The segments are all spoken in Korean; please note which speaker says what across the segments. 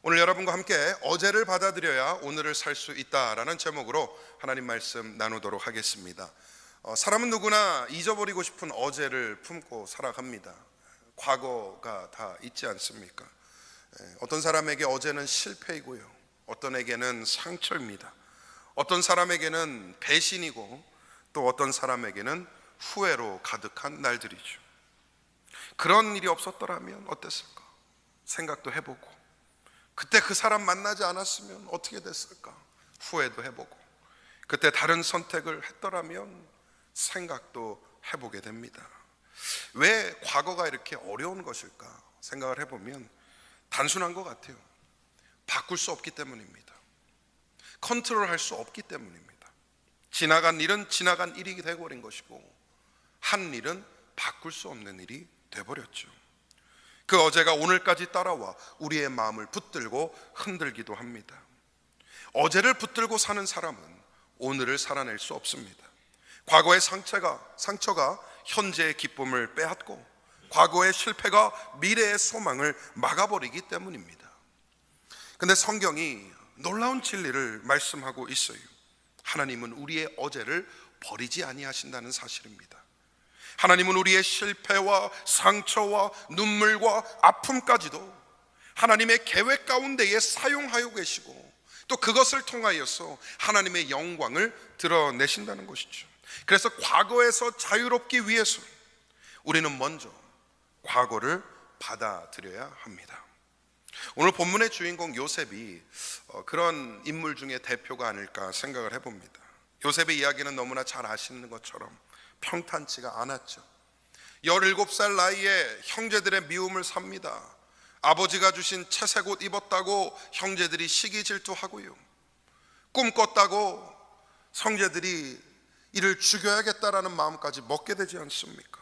Speaker 1: 오늘 여러분과 함께 어제를 받아들여야 오늘을 살 수 있다라는 제목으로 하나님 말씀 나누도록 하겠습니다. 사람은 누구나 잊어버리고 싶은 어제를 품고 살아갑니다. 과거가 다 있지 않습니까? 어떤 사람에게 어제는 실패이고요, 어떤 에게는 상처입니다. 어떤 사람에게는 배신이고 또 어떤 사람에게는 후회로 가득한 날들이죠. 그런 일이 없었더라면 어땠을까 생각도 해보고, 그때 그 사람 만나지 않았으면 어떻게 됐을까 후회도 해보고, 그때 다른 선택을 했더라면 생각도 해보게 됩니다. 왜 과거가 이렇게 어려운 것일까 생각을 해보면 단순한 것 같아요. 바꿀 수 없기 때문입니다. 컨트롤할 수 없기 때문입니다. 지나간 일은 지나간 일이 되어버린 것이고, 한 일은 바꿀 수 없는 일이 되어버렸죠. 그 어제가 오늘까지 따라와 우리의 마음을 붙들고 흔들기도 합니다. 어제를 붙들고 사는 사람은 오늘을 살아낼 수 없습니다. 과거의 상처가 현재의 기쁨을 빼앗고, 과거의 실패가 미래의 소망을 막아버리기 때문입니다. 근데 성경이 놀라운 진리를 말씀하고 있어요. 하나님은 우리의 어제를 버리지 아니하신다는 사실입니다. 하나님은 우리의 실패와 상처와 눈물과 아픔까지도 하나님의 계획 가운데에 사용하여 계시고, 또 그것을 통하여서 하나님의 영광을 드러내신다는 것이죠. 그래서 과거에서 자유롭기 위해서 우리는 먼저 과거를 받아들여야 합니다. 오늘 본문의 주인공 요셉이 그런 인물 중에 대표가 아닐까 생각을 해봅니다. 요셉의 이야기는 너무나 잘 아시는 것처럼 평탄치가 않았죠. 17살 나이에 형제들의 미움을 삽니다. 아버지가 주신 채색 옷 입었다고 형제들이 시기 질투하고요, 꿈 꿨다고 형제들이 이를 죽여야겠다라는 마음까지 먹게 되지 않습니까?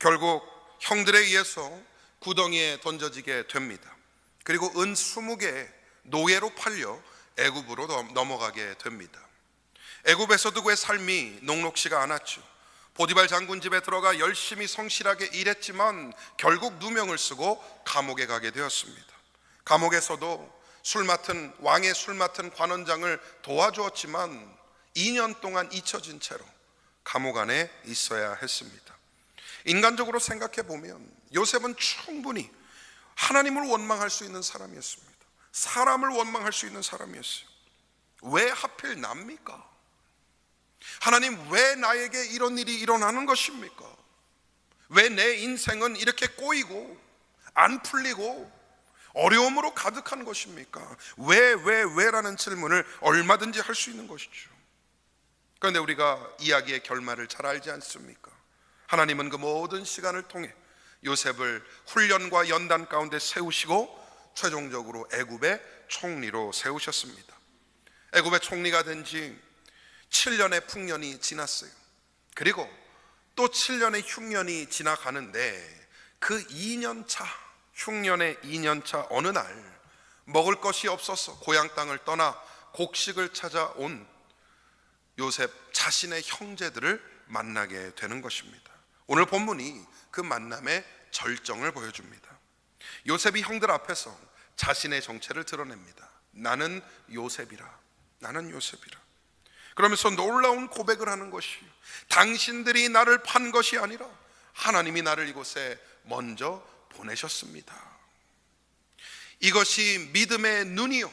Speaker 1: 결국 형들에 의해서 구덩이에 던져지게 됩니다. 그리고 은 20개 노예로 팔려 애굽으로 넘어가게 됩니다. 애굽에서도 그의 삶이 녹록지가 않았죠. 보디발 장군 집에 들어가 열심히 성실하게 일했지만 결국 누명을 쓰고 감옥에 가게 되었습니다. 감옥에서도 왕의 술 맡은 관원장을 도와주었지만 2년 동안 잊혀진 채로 감옥 안에 있어야 했습니다. 인간적으로 생각해 보면 요셉은 충분히 하나님을 원망할 수 있는 사람이었습니다. 사람을 원망할 수 있는 사람이었어요. 왜 하필 납니까? 하나님, 왜 나에게 이런 일이 일어나는 것입니까? 왜 내 인생은 이렇게 꼬이고 안 풀리고 어려움으로 가득한 것입니까? 왜라는 질문을 얼마든지 할 수 있는 것이죠. 그런데 우리가 이야기의 결말을 잘 알지 않습니까? 하나님은 그 모든 시간을 통해 요셉을 훈련과 연단 가운데 세우시고 최종적으로 애굽의 총리로 세우셨습니다. 애굽의 총리가 된 지 7년의 풍년이 지났어요. 그리고 또 7년의 흉년이 지나가는데 그 2년차, 흉년의 2년차 어느 날 먹을 것이 없어서 고향 땅을 떠나 곡식을 찾아온 요셉 자신의 형제들을 만나게 되는 것입니다. 오늘 본문이 그 만남의 절정을 보여줍니다. 요셉이 형들 앞에서 자신의 정체를 드러냅니다. 나는 요셉이라. 그러면서 놀라운 고백을 하는 것이, 당신들이 나를 판 것이 아니라 하나님이 나를 이곳에 먼저 보내셨습니다. 이것이 믿음의 눈이요,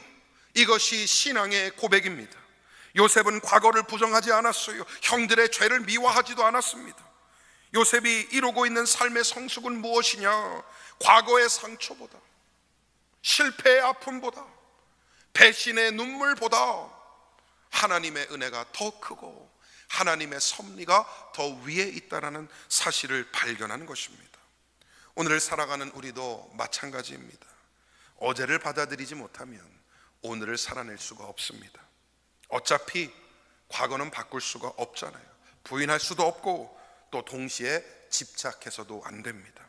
Speaker 1: 이것이 신앙의 고백입니다. 요셉은 과거를 부정하지 않았어요. 형들의 죄를 미워하지도 않았습니다. 요셉이 이루고 있는 삶의 성숙은 무엇이냐? 과거의 상처보다, 실패의 아픔보다, 배신의 눈물보다 하나님의 은혜가 더 크고 하나님의 섭리가 더 위에 있다는 사실을 발견하는 것입니다. 오늘을 살아가는 우리도 마찬가지입니다. 어제를 받아들이지 못하면 오늘을 살아낼 수가 없습니다. 어차피 과거는 바꿀 수가 없잖아요. 부인할 수도 없고 또 동시에 집착해서도 안 됩니다.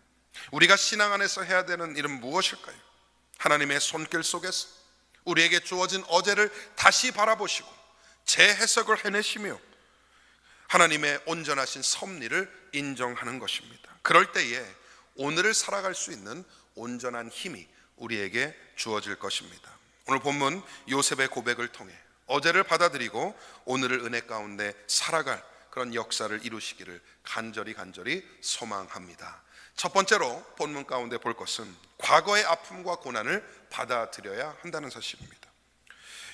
Speaker 1: 우리가 신앙 안에서 해야 되는 일은 무엇일까요? 하나님의 손길 속에서 우리에게 주어진 어제를 다시 바라보시고 재해석을 해내시며 하나님의 온전하신 섭리를 인정하는 것입니다. 그럴 때에 오늘을 살아갈 수 있는 온전한 힘이 우리에게 주어질 것입니다. 오늘 본문 요셉의 고백을 통해 어제를 받아들이고 오늘을 은혜 가운데 살아갈 그런 역사를 이루시기를 간절히 소망합니다. 첫 번째로 본문 가운데 볼 것은 과거의 아픔과 고난을 받아들여야 한다는 사실입니다.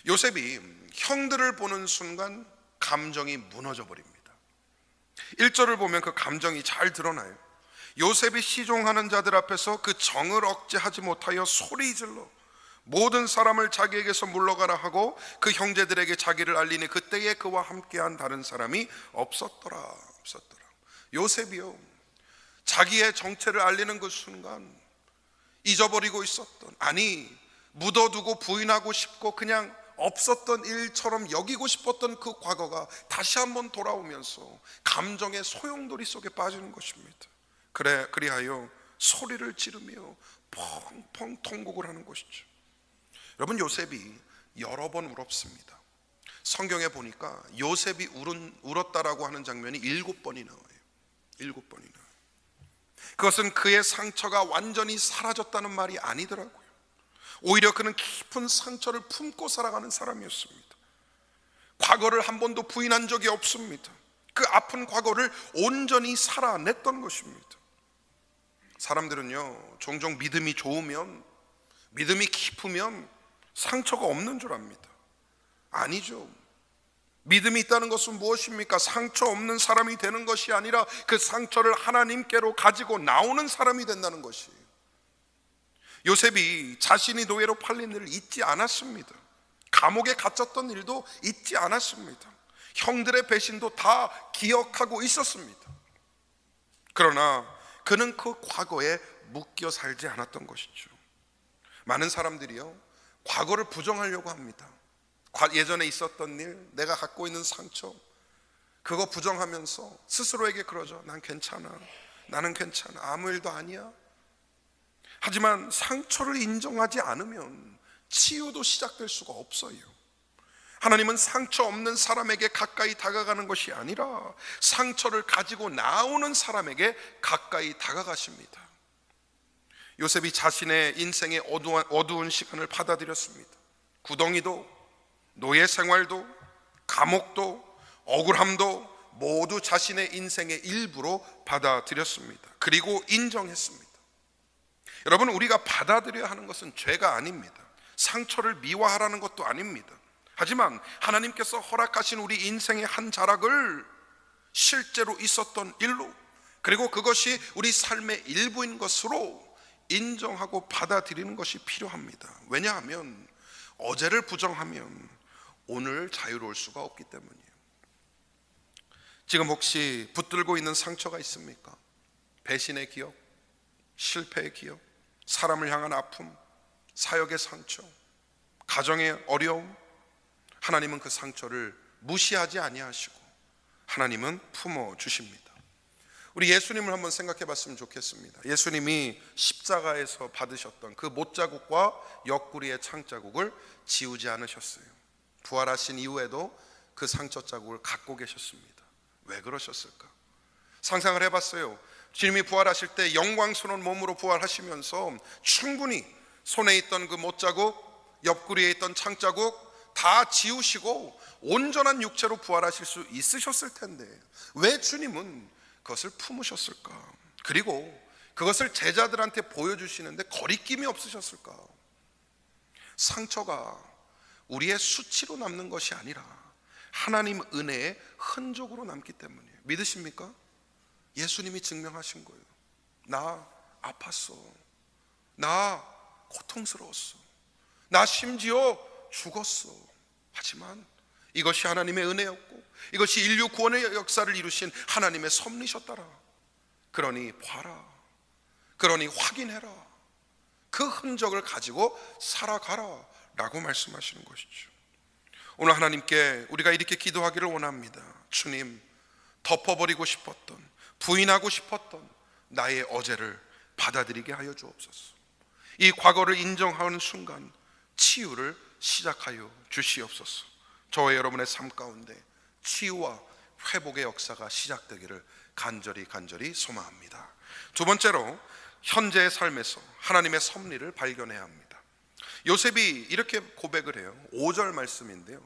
Speaker 1: 요셉이 형들을 보는 순간 감정이 무너져 버립니다. 1절을 보면 그 감정이 잘 드러나요. 요셉이 시종하는 자들 앞에서 그 정을 억제하지 못하여 소리질러 모든 사람을 자기에게서 물러가라 하고 그 형제들에게 자기를 알리니 그때에 그와 함께한 다른 사람이 없었더라. 요셉이요, 자기의 정체를 알리는 그 순간 잊어버리고 있었던, 아니 묻어두고 부인하고 싶고 그냥 없었던 일처럼 여기고 싶었던 그 과거가 다시 한번 돌아오면서 감정의 소용돌이 속에 빠지는 것입니다. 그리하여 소리를 지르며 펑펑 통곡을 하는 것이죠. 여러분, 요셉이 여러 번 울었습니다. 성경에 보니까 요셉이 울었다라고 하는 장면이 7번이 나와요. 7번이 나와요. 그것은 그의 상처가 완전히 사라졌다는 말이 아니더라고요. 오히려 그는 깊은 상처를 품고 살아가는 사람이었습니다. 과거를 한 번도 부인한 적이 없습니다. 그 아픈 과거를 온전히 살아냈던 것입니다. 사람들은요, 종종 믿음이 좋으면, 믿음이 깊으면 상처가 없는 줄 압니다. 아니죠. 믿음이 있다는 것은 무엇입니까? 상처 없는 사람이 되는 것이 아니라 그 상처를 하나님께로 가지고 나오는 사람이 된다는 것이에요. 요셉이 자신이 노예로 팔린 일을 잊지 않았습니다. 감옥에 갇혔던 일도 잊지 않았습니다. 형들의 배신도 다 기억하고 있었습니다. 그러나 그는 그 과거에 묶여 살지 않았던 것이죠. 많은 사람들이요, 과거를 부정하려고 합니다. 예전에 있었던 일, 내가 갖고 있는 상처, 그거 부정하면서 스스로에게 그러죠. 난 괜찮아, 나는 괜찮아, 아무 일도 아니야. 하지만 상처를 인정하지 않으면 치유도 시작될 수가 없어요. 하나님은 상처 없는 사람에게 가까이 다가가는 것이 아니라 상처를 가지고 나오는 사람에게 가까이 다가가십니다. 요셉이 자신의 인생의 어두운 시간을 받아들였습니다. 구덩이도, 노예 생활도, 감옥도, 억울함도 모두 자신의 인생의 일부로 받아들였습니다. 그리고 인정했습니다. 여러분, 우리가 받아들여야 하는 것은 죄가 아닙니다. 상처를 미화하라는 것도 아닙니다. 하지만 하나님께서 허락하신 우리 인생의 한 자락을 실제로 있었던 일로, 그리고 그것이 우리 삶의 일부인 것으로 인정하고 받아들이는 것이 필요합니다. 왜냐하면 어제를 부정하면 오늘 자유로울 수가 없기 때문이에요. 지금 혹시 붙들고 있는 상처가 있습니까? 배신의 기억, 실패의 기억, 사람을 향한 아픔, 사역의 상처, 가정의 어려움. 하나님은 그 상처를 무시하지 아니하시고 하나님은 품어주십니다. 우리 예수님을 한번 생각해 봤으면 좋겠습니다. 예수님이 십자가에서 받으셨던 그 못자국과 옆구리의 창자국을 지우지 않으셨어요. 부활하신 이후에도 그 상처 자국을 갖고 계셨습니다. 왜 그러셨을까? 상상을 해봤어요. 주님이 부활하실 때 영광스러운 몸으로 부활하시면서 충분히 손에 있던 그 못자국, 옆구리에 있던 창자국 다 지우시고 온전한 육체로 부활하실 수 있으셨을 텐데 왜 주님은 그것을 품으셨을까? 그리고 그것을 제자들한테 보여주시는데 거리낌이 없으셨을까? 상처가 우리의 수치로 남는 것이 아니라 하나님 은혜의 흔적으로 남기 때문이에요. 믿으십니까? 예수님이 증명하신 거예요. 나 아팠어, 나 고통스러웠어, 나 심지어 죽었어. 하지만 이것이 하나님의 은혜였고 이것이 인류 구원의 역사를 이루신 하나님의 섭리셨더라. 그러니 봐라, 그러니 확인해라, 그 흔적을 가지고 살아가라 라고 말씀하시는 것이죠. 오늘 하나님께 우리가 이렇게 기도하기를 원합니다. 주님, 덮어버리고 싶었던, 부인하고 싶었던 나의 어제를 받아들이게 하여 주옵소서. 이 과거를 인정하는 순간 치유를 시작하여 주시옵소서. 저와 여러분의 삶 가운데 치유와 회복의 역사가 시작되기를 간절히 소망합니다. 두 번째로 현재의 삶에서 하나님의 섭리를 발견해야 합니다. 요셉이 이렇게 고백을 해요. 5절 말씀인데요.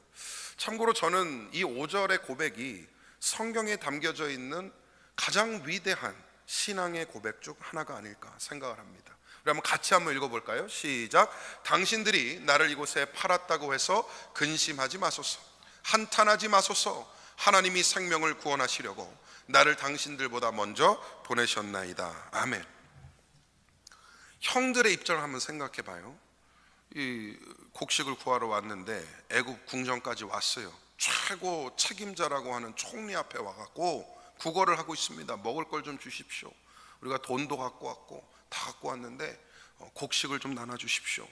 Speaker 1: 참고로 저는 이 5절의 고백이 성경에 담겨져 있는 가장 위대한 신앙의 고백 중 하나가 아닐까 생각을 합니다. 우리 한번 같이 한번 읽어볼까요? 시작. 당신들이 나를 이곳에 팔았다고 해서 근심하지 마소서. 한탄하지 마소서. 하나님이 생명을 구원하시려고 나를 당신들보다 먼저 보내셨나이다. 아멘. 형들의 입장을 한번 생각해 봐요. 이 곡식을 구하러 왔는데 애굽 궁전까지 왔어요. 최고 책임자라고 하는 총리 앞에 와갖고 구걸을 하고 있습니다. 먹을 걸 좀 주십시오. 우리가 돈도 갖고 왔고 다 갖고 왔는데 곡식을 좀 나눠주십시오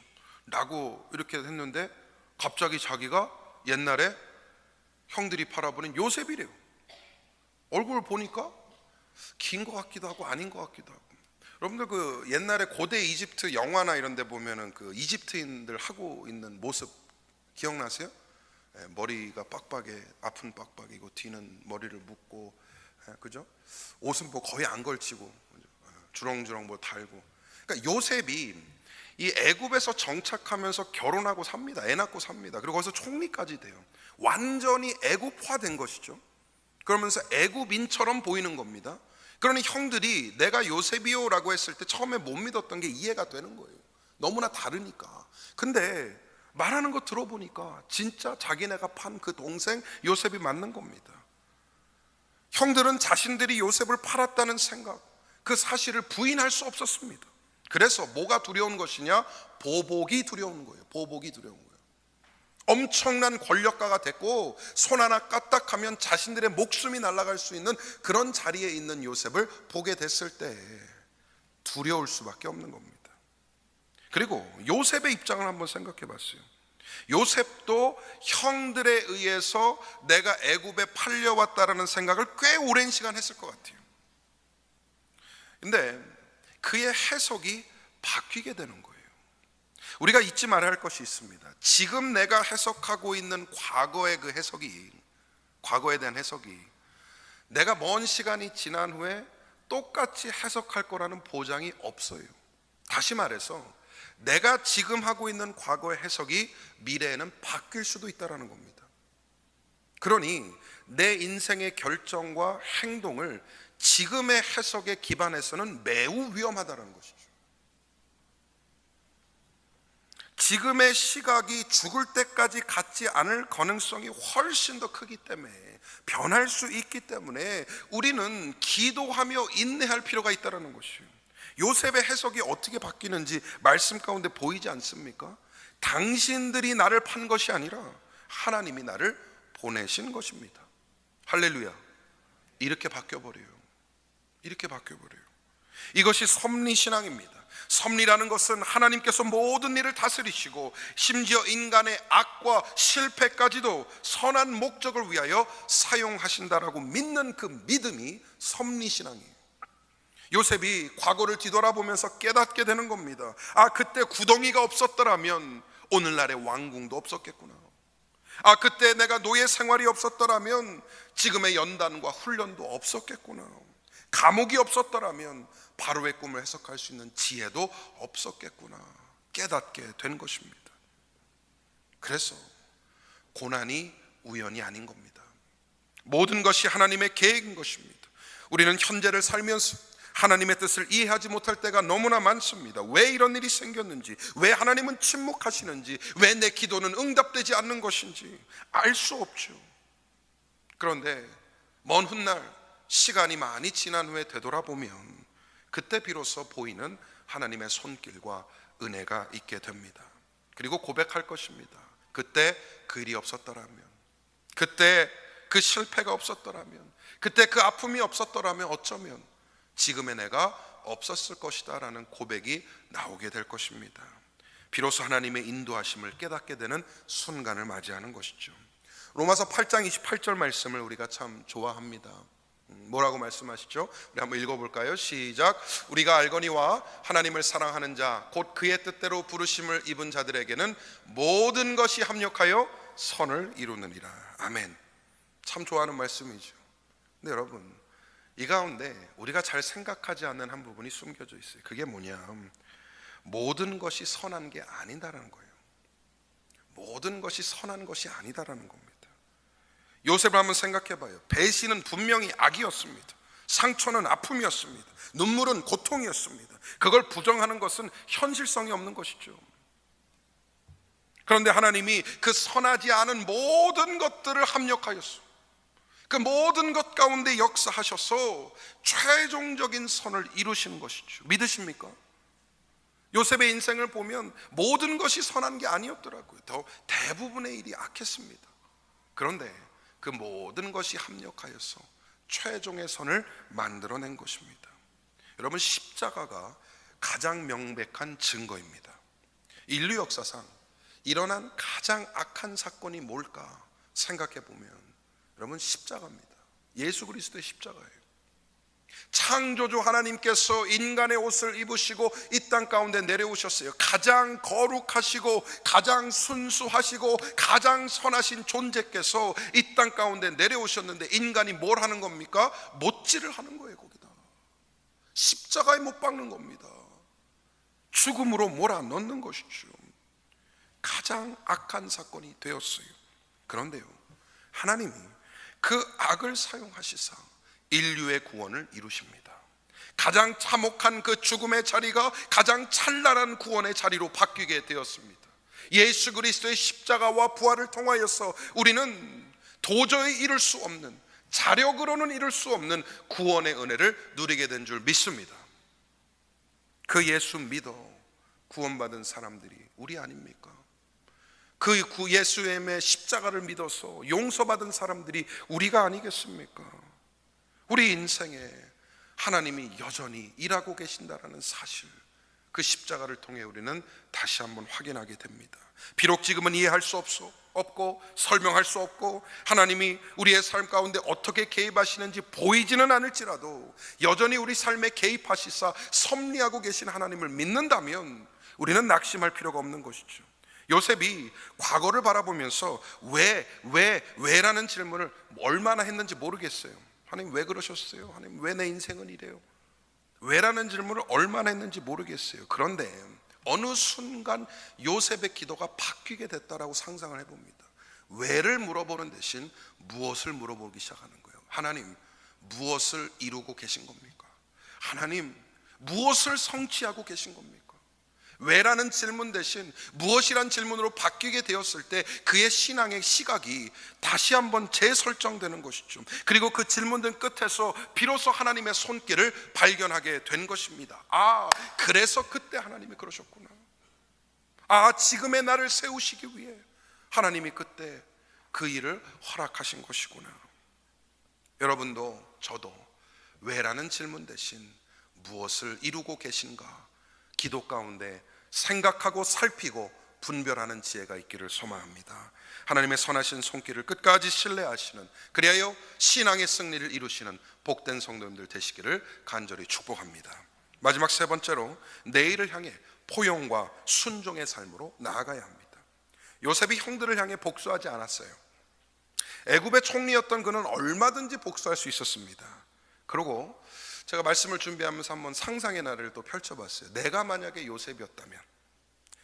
Speaker 1: 라고 이렇게 했는데, 갑자기 자기가 옛날에 형들이 팔아버린 요셉이래요. 얼굴을 보니까 긴 것 같기도 하고 아닌 것 같기도 하고. 여러분들 그 옛날에 고대 이집트 영화나 이런 데 보면은 그 이집트인들 하고 있는 모습 기억나세요? 머리가 빡빡해, 앞은 빡빡이고 뒤는 머리를 묶고, 그죠? 옷은 뭐 거의 안 걸치고 주렁주렁 뭐 달고. 그러니까 요셉이 이 애굽에서 정착하면서 결혼하고 삽니다. 애 낳고 삽니다. 그리고 거기서 총리까지 돼요. 완전히 애굽화된 것이죠. 그러면서 애굽인처럼 보이는 겁니다. 그러니 형들이 내가 요셉이요라고 했을 때 처음에 못 믿었던 게 이해가 되는 거예요. 너무나 다르니까. 근데 말하는 거 들어보니까 진짜 자기네가 판 그 동생 요셉이 맞는 겁니다. 형들은 자신들이 요셉을 팔았다는 생각, 그 사실을 부인할 수 없었습니다. 그래서 뭐가 두려운 것이냐? 보복이 두려운 거예요. 보복이 두려운 거예요. 엄청난 권력가가 됐고 손 하나 까딱하면 자신들의 목숨이 날아갈 수 있는 그런 자리에 있는 요셉을 보게 됐을 때 두려울 수밖에 없는 겁니다. 그리고 요셉의 입장을 한번 생각해 봤어요. 요셉도 형들에 의해서 내가 애굽에 팔려왔다라는 생각을 꽤 오랜 시간 했을 것 같아요. 근데 그의 해석이 바뀌게 되는 거예요. 우리가 잊지 말아야 할 것이 있습니다. 지금 내가 해석하고 있는 과거의 그 해석이, 과거에 대한 해석이 내가 먼 시간이 지난 후에 똑같이 해석할 거라는 보장이 없어요. 다시 말해서 내가 지금 하고 있는 과거의 해석이 미래에는 바뀔 수도 있다는 겁니다. 그러니 내 인생의 결정과 행동을 지금의 해석에 기반해서는 매우 위험하다는 것이죠. 지금의 시각이 죽을 때까지 같지 않을 가능성이 훨씬 더 크기 때문에, 변할 수 있기 때문에 우리는 기도하며 인내할 필요가 있다는 것이에요. 요셉의 해석이 어떻게 바뀌는지 말씀 가운데 보이지 않습니까? 당신들이 나를 판 것이 아니라 하나님이 나를 보내신 것입니다. 할렐루야. 이렇게 바뀌어버려요. 이렇게 바뀌어버려요. 이것이 섭리신앙입니다. 섭리라는 것은 하나님께서 모든 일을 다스리시고 심지어 인간의 악과 실패까지도 선한 목적을 위하여 사용하신다라고 믿는 그 믿음이 섭리신앙이에요. 요셉이 과거를 뒤돌아보면서 깨닫게 되는 겁니다. 아, 그때 구덩이가 없었더라면 오늘날의 왕궁도 없었겠구나. 아, 그때 내가 노예 생활이 없었더라면 지금의 연단과 훈련도 없었겠구나. 감옥이 없었더라면 바로의 꿈을 해석할 수 있는 지혜도 없었겠구나. 깨닫게 된 것입니다. 그래서 고난이 우연이 아닌 겁니다. 모든 것이 하나님의 계획인 것입니다. 우리는 현재를 살면서 하나님의 뜻을 이해하지 못할 때가 너무나 많습니다. 왜 이런 일이 생겼는지, 왜 하나님은 침묵하시는지, 왜 내 기도는 응답되지 않는 것인지 알 수 없죠. 그런데 먼 훗날 시간이 많이 지난 후에 되돌아보면 그때 비로소 보이는 하나님의 손길과 은혜가 있게 됩니다. 그리고 고백할 것입니다. 그때 그 일이 없었더라면, 그때 그 실패가 없었더라면, 그때 그 아픔이 없었더라면 어쩌면 지금의 내가 없었을 것이다 라는 고백이 나오게 될 것입니다. 비로소 하나님의 인도하심을 깨닫게 되는 순간을 맞이하는 것이죠. 로마서 8장 28절 말씀을 우리가 참 좋아합니다. 뭐라고 말씀하시죠? 우리 한번 읽어볼까요? 시작. 우리가 알거니와 하나님을 사랑하는 자 곧 그의 뜻대로 부르심을 입은 자들에게는 모든 것이 합력하여 선을 이루느니라. 아멘. 참 좋아하는 말씀이죠. 근데 여러분, 이 가운데 우리가 잘 생각하지 않는 한 부분이 숨겨져 있어요. 그게 뭐냐? 모든 것이 선한 게 아니다라는 거예요. 모든 것이 선한 것이 아니다라는 겁니다. 요셉을 한번 생각해 봐요. 배신은 분명히 악이었습니다. 상처는 아픔이었습니다. 눈물은 고통이었습니다. 그걸 부정하는 것은 현실성이 없는 것이죠. 그런데 하나님이 그 선하지 않은 모든 것들을 합력하였어. 그 모든 것 가운데 역사하셔서 최종적인 선을 이루시는 것이죠. 믿으십니까? 요셉의 인생을 보면 모든 것이 선한 게 아니었더라고요. 더 대부분의 일이 악했습니다. 그런데 그 모든 것이 합력하여서 최종의 선을 만들어낸 것입니다. 여러분, 십자가가 가장 명백한 증거입니다. 인류 역사상 일어난 가장 악한 사건이 뭘까 생각해 보면 여러분, 십자가입니다. 예수 그리스도의 십자가예요. 창조주 하나님께서 인간의 옷을 입으시고 이 땅 가운데 내려오셨어요. 가장 거룩하시고 가장 순수하시고 가장 선하신 존재께서 이 땅 가운데 내려오셨는데 인간이 뭘 하는 겁니까? 못질을 하는 거예요. 거기다 십자가에 못 박는 겁니다. 죽음으로 몰아넣는 것이죠. 가장 악한 사건이 되었어요. 그런데요, 하나님이 그 악을 사용하시사 인류의 구원을 이루십니다. 가장 참혹한 그 죽음의 자리가 가장 찬란한 구원의 자리로 바뀌게 되었습니다. 예수 그리스도의 십자가와 부활을 통하여서 우리는 도저히 이룰 수 없는, 자력으로는 이룰 수 없는 구원의 은혜를 누리게 된 줄 믿습니다. 그 예수 믿어 구원받은 사람들이 우리 아닙니까? 그 예수의 십자가를 믿어서 용서받은 사람들이 우리가 아니겠습니까? 우리 인생에 하나님이 여전히 일하고 계신다라는 사실, 그 십자가를 통해 우리는 다시 한번 확인하게 됩니다. 비록 지금은 이해할 수 없고 설명할 수 없고 하나님이 우리의 삶 가운데 어떻게 개입하시는지 보이지는 않을지라도 여전히 우리 삶에 개입하시사 섭리하고 계신 하나님을 믿는다면 우리는 낙심할 필요가 없는 것이죠. 요셉이 과거를 바라보면서 왜라는 질문을 얼마나 했는지 모르겠어요. 하나님 왜 그러셨어요? 하나님 왜 내 인생은 이래요? 왜라는 질문을 얼마나 했는지 모르겠어요. 그런데 어느 순간 요셉의 기도가 바뀌게 됐다라고 상상을 해봅니다. 왜를 물어보는 대신 무엇을 물어보기 시작하는 거예요. 하나님 무엇을 이루고 계신 겁니까? 하나님 무엇을 성취하고 계신 겁니까? 왜라는 질문 대신 무엇이란 질문으로 바뀌게 되었을 때 그의 신앙의 시각이 다시 한번 재설정되는 것이죠. 그리고 그 질문들 끝에서 비로소 하나님의 손길을 발견하게 된 것입니다. 그래서 그때 하나님이 그러셨구나. 지금의 나를 세우시기 위해 하나님이 그때 그 일을 허락하신 것이구나. 여러분도 저도 왜라는 질문 대신 무엇을 이루고 계신가 기도 가운데 생각하고 살피고 분별하는 지혜가 있기를 소망합니다. 하나님의 선하신 손길을 끝까지 신뢰하시는, 그리하여 신앙의 승리를 이루시는 복된 성도님들 되시기를 간절히 축복합니다. 마지막 세 번째로 내일을 향해 포용과 순종의 삶으로 나아가야 합니다. 요셉이 형들을 향해 복수하지 않았어요. 애굽의 총리였던 그는 얼마든지 복수할 수 있었습니다. 그리고 제가 말씀을 준비하면서 한번 상상의 나래를 또 펼쳐봤어요. 내가 만약에 요셉이었다면,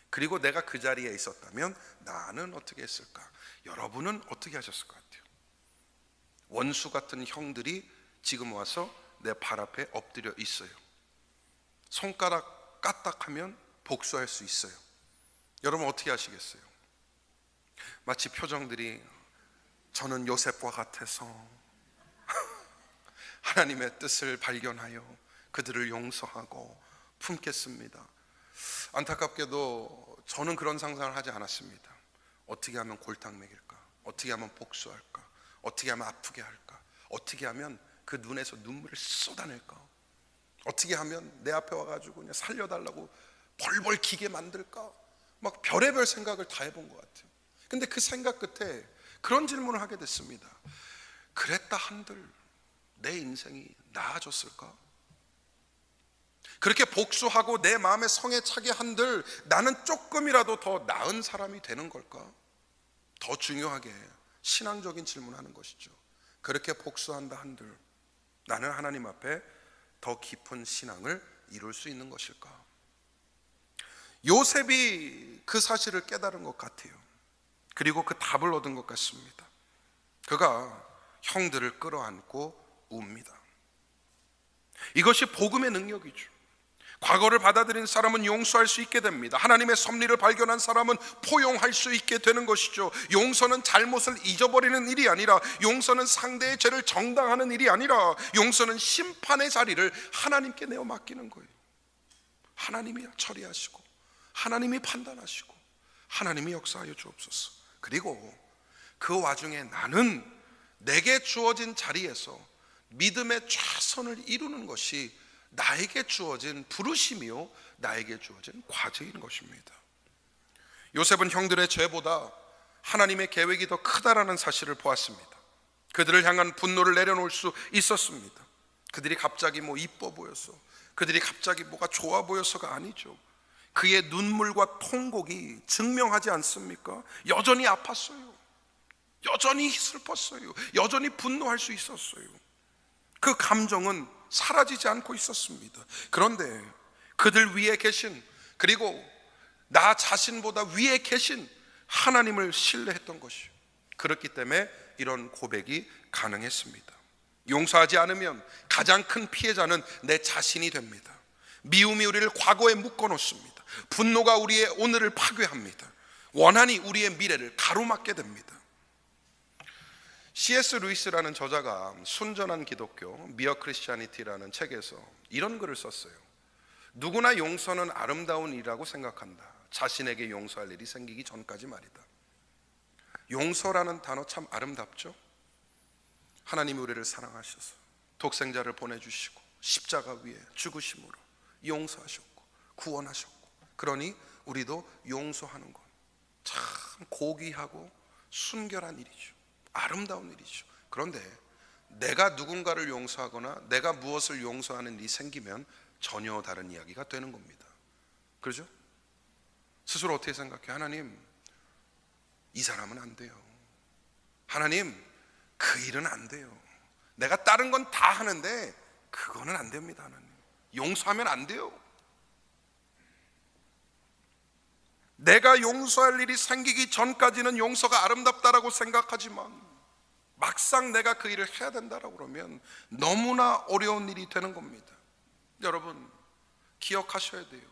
Speaker 1: 그리고 내가 그 자리에 있었다면 나는 어떻게 했을까? 여러분은 어떻게 하셨을 것 같아요? 원수 같은 형들이 지금 와서 내 발 앞에 엎드려 있어요. 손가락 까딱하면 복수할 수 있어요. 여러분 어떻게 하시겠어요? 마치 표정들이 저는 요셉과 같아서 하나님의 뜻을 발견하여 그들을 용서하고 품겠습니다. 안타깝게도 저는 그런 상상을 하지 않았습니다. 어떻게 하면 골탕 먹일까? 어떻게 하면 복수할까? 어떻게 하면 아프게 할까? 어떻게 하면 그 눈에서 눈물을 쏟아낼까? 어떻게 하면 내 앞에 와가지고 그냥 살려달라고 벌벌 기게 만들까? 막 별의별 생각을 다 해본 것 같아요. 근데 그 생각 끝에 그런 질문을 하게 됐습니다. 그랬다 한들 내 인생이 나아졌을까? 그렇게 복수하고 내 마음의 성에 차게 한들 나는 조금이라도 더 나은 사람이 되는 걸까? 더 중요하게 신앙적인 질문하는 것이죠. 그렇게 복수한다 한들 나는 하나님 앞에 더 깊은 신앙을 이룰 수 있는 것일까? 요셉이 그 사실을 깨달은 것 같아요. 그리고 그 답을 얻은 것 같습니다. 그가 형들을 끌어안고 웁니다. 이것이 복음의 능력이죠. 과거를 받아들인 사람은 용서할 수 있게 됩니다. 하나님의 섭리를 발견한 사람은 포용할 수 있게 되는 것이죠. 용서는 잘못을 잊어버리는 일이 아니라, 용서는 상대의 죄를 정당하는 일이 아니라, 용서는 심판의 자리를 하나님께 내어 맡기는 거예요. 하나님이 처리하시고, 하나님이 판단하시고, 하나님이 역사하여 주옵소서. 그리고 그 와중에 나는 내게 주어진 자리에서 믿음의 최선을 이루는 것이 나에게 주어진 부르심이요, 나에게 주어진 과제인 것입니다. 요셉은 형들의 죄보다 하나님의 계획이 더 크다라는 사실을 보았습니다. 그들을 향한 분노를 내려놓을 수 있었습니다. 그들이 갑자기 이뻐 보여서, 그들이 갑자기 뭐가 좋아 보여서가 아니죠. 그의 눈물과 통곡이 증명하지 않습니까? 여전히 아팠어요. 여전히 슬펐어요. 여전히 분노할 수 있었어요. 그 감정은 사라지지 않고 있었습니다. 그런데 그들 위에 계신, 그리고 나 자신보다 위에 계신 하나님을 신뢰했던 것이요, 그렇기 때문에 이런 고백이 가능했습니다. 용서하지 않으면 가장 큰 피해자는 내 자신이 됩니다. 미움이 우리를 과거에 묶어놓습니다. 분노가 우리의 오늘을 파괴합니다. 원한이 우리의 미래를 가로막게 됩니다. C.S. 루이스라는 저자가 순전한 기독교, 미어 크리스티아니티라는 책에서 이런 글을 썼어요. 누구나 용서는 아름다운 일이라고 생각한다. 자신에게 용서할 일이 생기기 전까지 말이다. 용서라는 단어 참 아름답죠? 하나님이 우리를 사랑하셔서 독생자를 보내주시고 십자가 위에 죽으심으로 용서하셨고 구원하셨고, 그러니 우리도 용서하는 것 참 고귀하고 순결한 일이죠. 아름다운 일이죠. 그런데 내가 누군가를 용서하거나 내가 무엇을 용서하는 일이 생기면 전혀 다른 이야기가 되는 겁니다. 그렇죠? 스스로 어떻게 생각해요? 하나님, 이 사람은 안 돼요. 하나님, 그 일은 안 돼요. 내가 다른 건 다 하는데 그거는 안 됩니다. 하나님, 용서하면 안 돼요. 내가 용서할 일이 생기기 전까지는 용서가 아름답다라고 생각하지만 막상 내가 그 일을 해야 된다라고 그러면 너무나 어려운 일이 되는 겁니다. 여러분, 기억하셔야 돼요.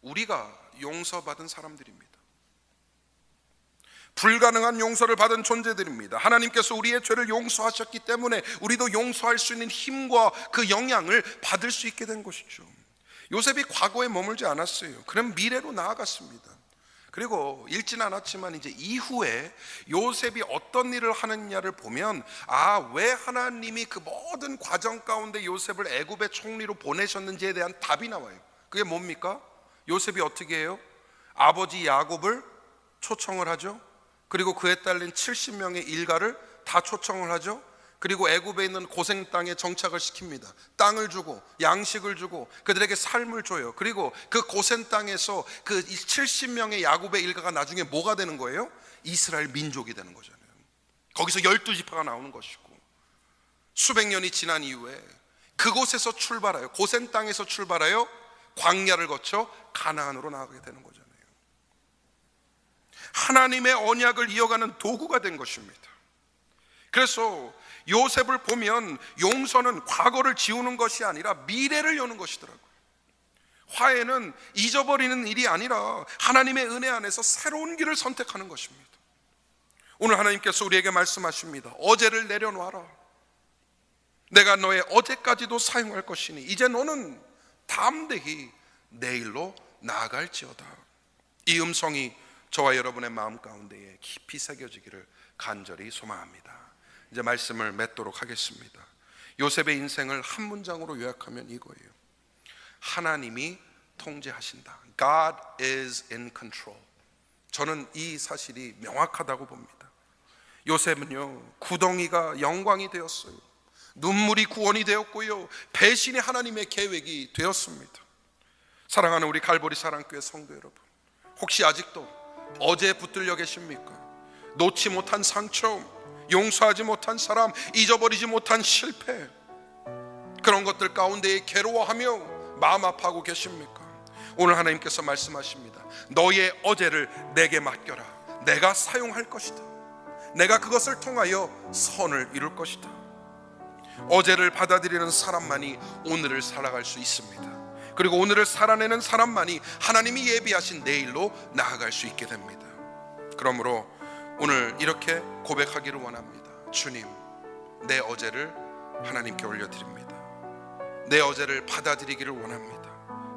Speaker 1: 우리가 용서받은 사람들입니다. 불가능한 용서를 받은 존재들입니다. 하나님께서 우리의 죄를 용서하셨기 때문에 우리도 용서할 수 있는 힘과 그 영향을 받을 수 있게 된 것이죠. 요셉이 과거에 머물지 않았어요. 그럼 미래로 나아갔습니다. 그리고 읽지는 않았지만 이제 이후에 요셉이 어떤 일을 하느냐를 보면, 왜 하나님이 그 모든 과정 가운데 요셉을 애굽의 총리로 보내셨는지에 대한 답이 나와요. 그게 뭡니까? 요셉이 어떻게 해요? 아버지 야곱을 초청을 하죠. 그리고 그에 딸린 70명의 일가를 다 초청을 하죠. 그리고 애굽에 있는 고생 땅에 정착을 시킵니다. 땅을 주고 양식을 주고 그들에게 삶을 줘요. 그리고 그 고생 땅에서 그 70명의 야곱의 일가가 나중에 뭐가 되는 거예요? 이스라엘 민족이 되는 거잖아요. 거기서 12지파가 나오는 것이고, 수백 년이 지난 이후에 그곳에서 출발하여, 고생 땅에서 출발하여 광야를 거쳐 가나안으로 나가게 되는 거잖아요. 하나님의 언약을 이어가는 도구가 된 것입니다. 그래서 요셉을 보면 용서는 과거를 지우는 것이 아니라 미래를 여는 것이더라고요. 화해는 잊어버리는 일이 아니라 하나님의 은혜 안에서 새로운 길을 선택하는 것입니다. 오늘 하나님께서 우리에게 말씀하십니다. 어제를 내려놔라. 내가 너의 어제까지도 사용할 것이니 이제 너는 담대히 내일로 나아갈지어다. 이 음성이 저와 여러분의 마음 가운데에 깊이 새겨지기를 간절히 소망합니다. 이제 말씀을 맺도록 하겠습니다. 요셉의 인생을 한 문장으로 요약하면 이거예요. 하나님이 통제하신다. God is in control. 저는 이 사실이 명확하다고 봅니다. 요셉은요, 구덩이가 영광이 되었어요. 눈물이 구원이 되었고요, 배신이 하나님의 계획이 되었습니다. 사랑하는 우리 갈보리 사랑교회 성도 여러분, 혹시 아직도 어제에 붙들려 계십니까? 놓지 못한 상처, 용서하지 못한 사람, 잊어버리지 못한 실패, 그런 것들 가운데에 괴로워하며 마음 아파하고 계십니까? 오늘 하나님께서 말씀하십니다. 너의 어제를 내게 맡겨라. 내가 사용할 것이다. 내가 그것을 통하여 선을 이룰 것이다. 어제를 받아들이는 사람만이 오늘을 살아갈 수 있습니다. 그리고 오늘을 살아내는 사람만이 하나님이 예비하신 내일로 나아갈 수 있게 됩니다. 그러므로 오늘 이렇게 고백하기를 원합니다. 주님, 내 어제를 하나님께 올려드립니다. 내 어제를 받아들이기를 원합니다.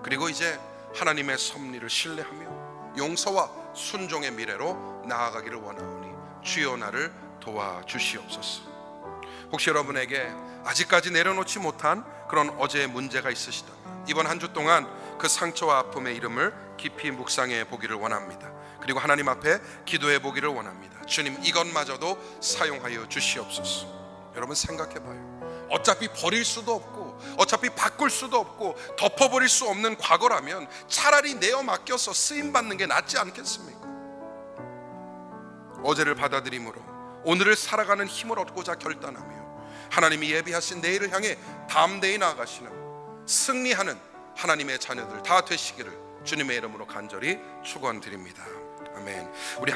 Speaker 1: 그리고 이제 하나님의 섭리를 신뢰하며 용서와 순종의 미래로 나아가기를 원하오니 주여 나를 도와주시옵소서. 혹시 여러분에게 아직까지 내려놓지 못한 그런 어제의 문제가 있으시다면 이번 한 주 동안 그 상처와 아픔의 이름을 깊이 묵상해 보기를 원합니다. 그리고 하나님 앞에 기도해 보기를 원합니다. 주님, 이것마저도 사용하여 주시옵소서. 여러분 생각해 봐요. 어차피 버릴 수도 없고 어차피 바꿀 수도 없고 덮어버릴 수 없는 과거라면 차라리 내어 맡겨서 쓰임받는 게 낫지 않겠습니까? 어제를 받아들임으로 오늘을 살아가는 힘을 얻고자 결단하며 하나님이 예비하신 내일을 향해 담대히 나아가시는 승리하는 하나님의 자녀들 다 되시기를 주님의 이름으로 간절히 축원드립니다. 아멘. 우리